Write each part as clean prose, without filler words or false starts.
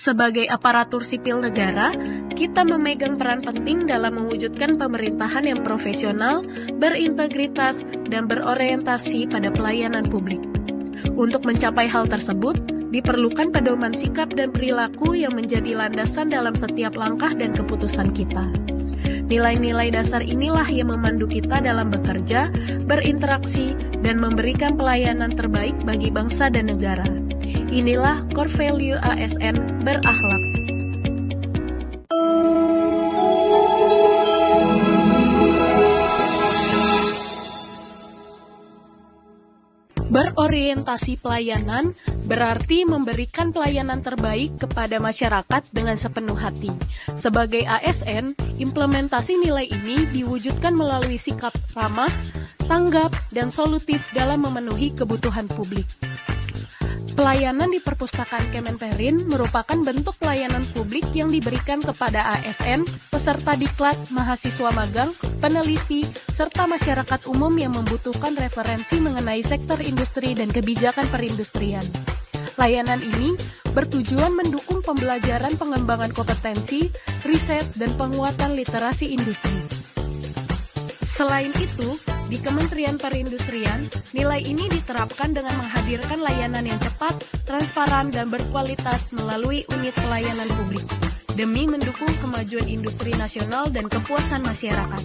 Sebagai aparatur sipil negara, kita memegang peran penting dalam mewujudkan pemerintahan yang profesional, berintegritas, dan berorientasi pada pelayanan publik. Untuk mencapai hal tersebut, diperlukan pedoman sikap dan perilaku yang menjadi landasan dalam setiap langkah dan keputusan kita. Nilai-nilai dasar inilah yang memandu kita dalam bekerja, berinteraksi, dan memberikan pelayanan terbaik bagi bangsa dan negara. Inilah core value ASN berakhlak. Berorientasi pelayanan berarti memberikan pelayanan terbaik kepada masyarakat dengan sepenuh hati. Sebagai ASN, implementasi nilai ini diwujudkan melalui sikap ramah, tanggap, dan solutif dalam memenuhi kebutuhan publik. Pelayanan di perpustakaan Kemenperin merupakan bentuk pelayanan publik yang diberikan kepada ASN, peserta diklat, mahasiswa magang, peneliti, serta masyarakat umum yang membutuhkan referensi mengenai sektor industri dan kebijakan perindustrian. Layanan ini bertujuan mendukung pembelajaran pengembangan kompetensi, riset, dan penguatan literasi industri. Selain itu, di Kementerian Perindustrian, nilai ini diterapkan dengan menghadirkan layanan yang cepat, transparan, dan berkualitas melalui unit pelayanan publik, demi mendukung kemajuan industri nasional dan kepuasan masyarakat.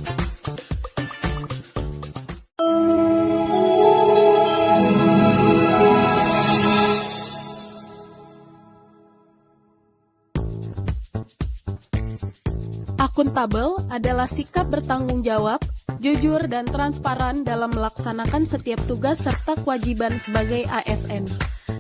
Akuntabel adalah sikap bertanggung jawab, jujur dan transparan dalam melaksanakan setiap tugas serta kewajiban sebagai ASN.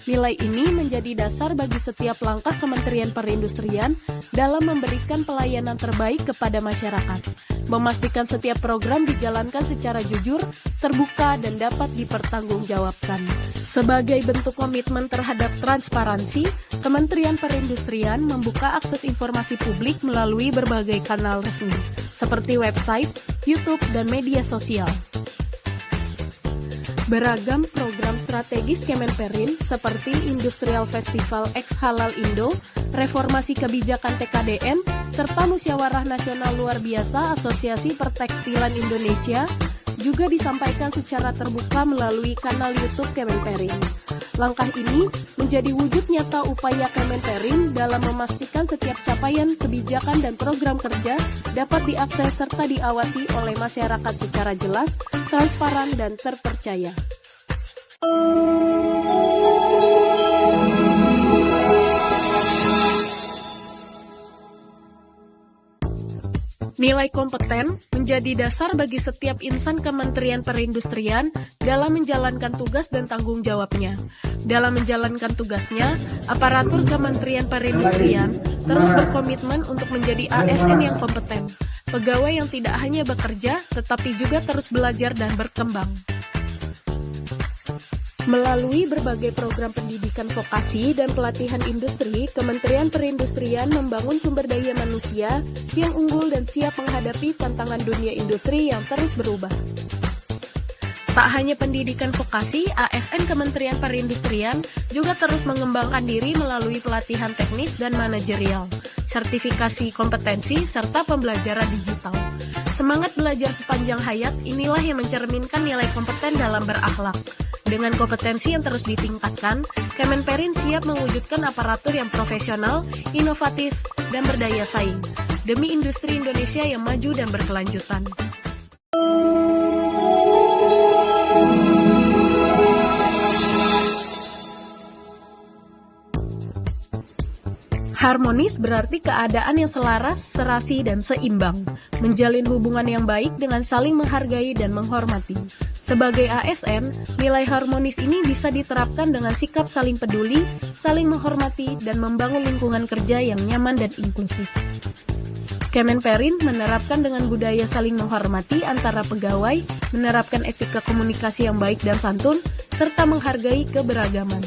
Nilai ini menjadi dasar bagi setiap langkah Kementerian Perindustrian dalam memberikan pelayanan terbaik kepada masyarakat, memastikan setiap program dijalankan secara jujur, terbuka, dan dapat dipertanggungjawabkan. Sebagai bentuk komitmen terhadap transparansi, Kementerian Perindustrian membuka akses informasi publik melalui berbagai kanal resmi, seperti website, YouTube, dan media sosial. Beragam program strategis Kemenperin seperti Industrial Festival X Halal Indo, Reformasi Kebijakan TKDN, serta Musyawarah Nasional Luar Biasa Asosiasi Pertekstilan Indonesia juga disampaikan secara terbuka melalui kanal YouTube Kemenperin. Langkah ini menjadi wujud nyata upaya Kemenperin dalam memastikan setiap capaian kebijakan dan program kerja dapat diakses serta diawasi oleh masyarakat secara jelas, transparan, dan terpercaya. Nilai kompeten menjadi dasar bagi setiap insan Kementerian Perindustrian dalam menjalankan tugas dan tanggung jawabnya. Dalam menjalankan tugasnya, aparatur Kementerian Perindustrian terus berkomitmen untuk menjadi ASN yang kompeten, pegawai yang tidak hanya bekerja, tetapi juga terus belajar dan berkembang. Melalui berbagai program pendidikan vokasi dan pelatihan industri, Kementerian Perindustrian membangun sumber daya manusia yang unggul dan siap menghadapi tantangan dunia industri yang terus berubah. Tak hanya pendidikan vokasi, ASN Kementerian Perindustrian juga terus mengembangkan diri melalui pelatihan teknis dan manajerial, sertifikasi kompetensi, serta pembelajaran digital. Semangat belajar sepanjang hayat inilah yang mencerminkan nilai kompeten dalam berakhlak. Dengan kompetensi yang terus ditingkatkan, Kemenperin siap mewujudkan aparatur yang profesional, inovatif, dan berdaya saing, demi industri Indonesia yang maju dan berkelanjutan. Harmonis berarti keadaan yang selaras, serasi, dan seimbang, menjalin hubungan yang baik dengan saling menghargai dan menghormati. Sebagai ASN, nilai harmonis ini bisa diterapkan dengan sikap saling peduli, saling menghormati, dan membangun lingkungan kerja yang nyaman dan inklusif. Kemenperin menerapkan dengan budaya saling menghormati antara pegawai, menerapkan etika komunikasi yang baik dan santun, serta menghargai keberagaman.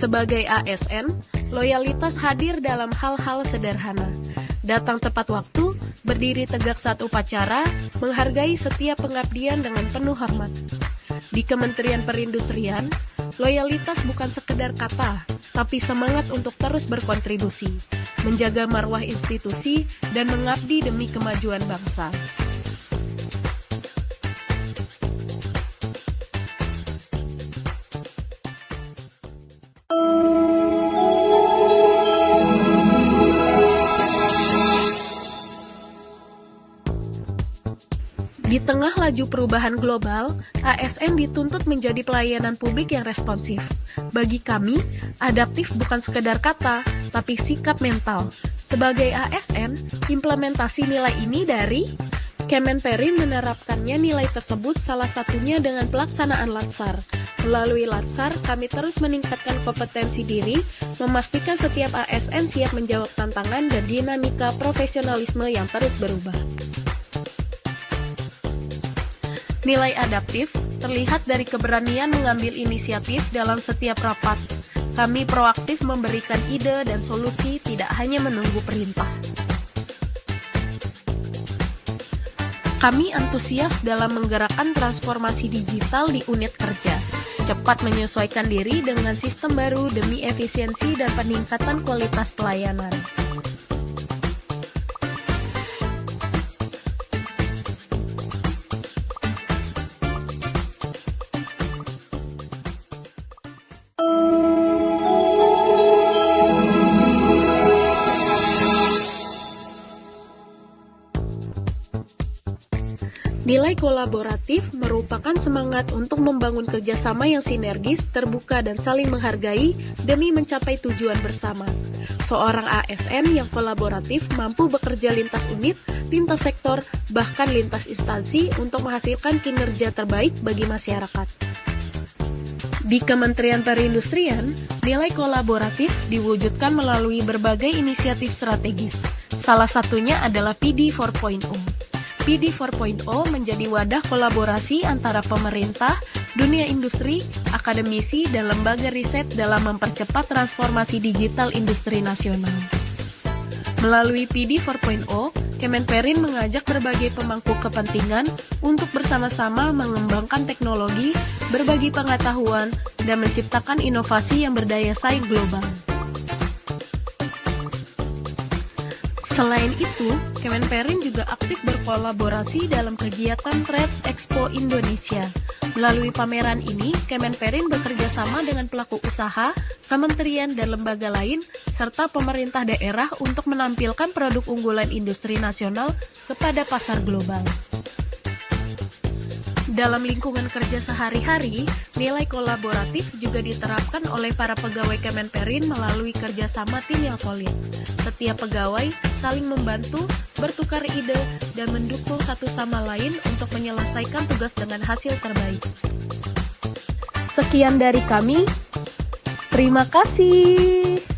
Sebagai ASN, loyalitas hadir dalam hal-hal sederhana. Datang tepat waktu, berdiri tegak saat upacara, menghargai setiap pengabdian dengan penuh hormat. Di Kementerian Perindustrian, loyalitas bukan sekedar kata, tapi semangat untuk terus berkontribusi, menjaga marwah institusi, dan mengabdi demi kemajuan bangsa. Di tengah laju perubahan global, ASN dituntut menjadi pelayanan publik yang responsif. Bagi kami, adaptif bukan sekedar kata, tapi sikap mental. Sebagai ASN, implementasi nilai ini dari Kemenperin menerapkannya nilai tersebut salah satunya dengan pelaksanaan Latsar. Melalui Latsar, kami terus meningkatkan kompetensi diri, memastikan setiap ASN siap menjawab tantangan dan dinamika profesionalisme yang terus berubah. Nilai adaptif terlihat dari keberanian mengambil inisiatif dalam setiap rapat. Kami proaktif memberikan ide dan solusi, tidak hanya menunggu perintah. Kami antusias dalam menggerakkan transformasi digital di unit kerja, cepat menyesuaikan diri dengan sistem baru demi efisiensi dan peningkatan kualitas pelayanan. Nilai kolaboratif merupakan semangat untuk membangun kerjasama yang sinergis, terbuka, dan saling menghargai demi mencapai tujuan bersama. Seorang ASN yang kolaboratif mampu bekerja lintas unit, lintas sektor, bahkan lintas instansi untuk menghasilkan kinerja terbaik bagi masyarakat. Di Kementerian Perindustrian, nilai kolaboratif diwujudkan melalui berbagai inisiatif strategis. Salah satunya adalah PD 4.0. PD 4.0 menjadi wadah kolaborasi antara pemerintah, dunia industri, akademisi, dan lembaga riset dalam mempercepat transformasi digital industri nasional. Melalui PD 4.0, Kemenperin mengajak berbagai pemangku kepentingan untuk bersama-sama mengembangkan teknologi, berbagi pengetahuan, dan menciptakan inovasi yang berdaya saing global. Selain itu, Kemenperin juga aktif berkolaborasi dalam kegiatan Trade Expo Indonesia. Melalui pameran ini, Kemenperin bekerja sama dengan pelaku usaha, kementerian, dan lembaga lain, serta pemerintah daerah untuk menampilkan produk unggulan industri nasional kepada pasar global. Dalam lingkungan kerja sehari-hari, nilai kolaboratif juga diterapkan oleh para pegawai Kemenperin melalui kerjasama tim yang solid. Setiap pegawai saling membantu, bertukar ide, dan mendukung satu sama lain untuk menyelesaikan tugas dengan hasil terbaik. Sekian dari kami, terima kasih.